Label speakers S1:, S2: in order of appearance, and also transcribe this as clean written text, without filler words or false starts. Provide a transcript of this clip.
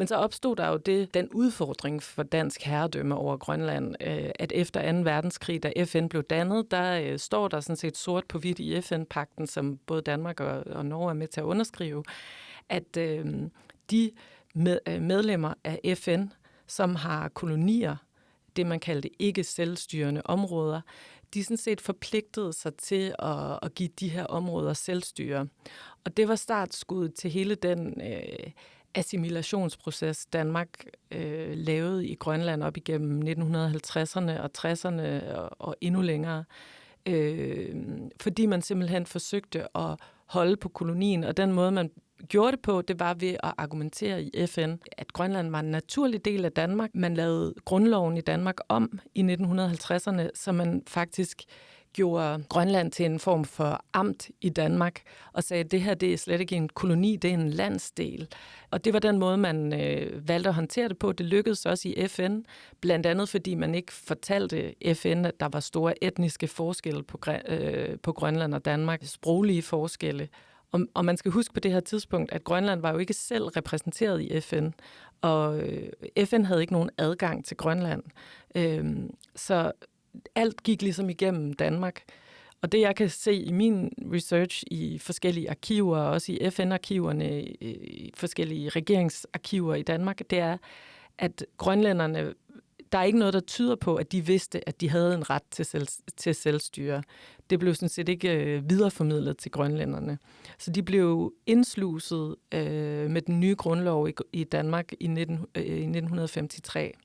S1: Men så opstod der jo den udfordring for dansk herredømme over Grønland, at efter 2. verdenskrig, da FN blev dannet, der står der sådan set sort på hvidt i FN-pagten, som både Danmark og Norge er med til at underskrive, at de medlemmer af FN, som har kolonier, det man kaldte ikke selvstyrende områder, de sådan set forpligtede sig til at give de her områder selvstyre. Og det var startskuddet til hele den assimilationsproces, Danmark lavede i Grønland op igennem 1950'erne og 60'erne og endnu længere. Fordi man simpelthen forsøgte at holde på kolonien, og den måde, man gjorde det på, det var ved at argumentere i FN, at Grønland var en naturlig del af Danmark. Man lavede grundloven i Danmark om i 1950'erne, så man faktisk gjorde Grønland til en form for amt i Danmark, og sagde, at det her det er slet ikke en koloni, det er en landsdel. Og det var den måde, man valgte at håndtere det på. Det lykkedes også i FN, blandt andet fordi man ikke fortalte FN, at der var store etniske forskelle på Grønland og Danmark, sproglige forskelle. Og man skal huske på det her tidspunkt, at Grønland var jo ikke selv repræsenteret i FN, og FN havde ikke nogen adgang til Grønland. Så alt gik ligesom igennem Danmark. Og det, jeg kan se i min research i forskellige arkiver, også i FN-arkiverne, i forskellige regeringsarkiver i Danmark, det er, at grønlænderne, der er ikke noget, der tyder på, at de vidste, at de havde en ret til selvstyre. Det blev sådan set ikke videreformidlet til grønlænderne. Så de blev indsluset med den nye grundlov i Danmark i 1953.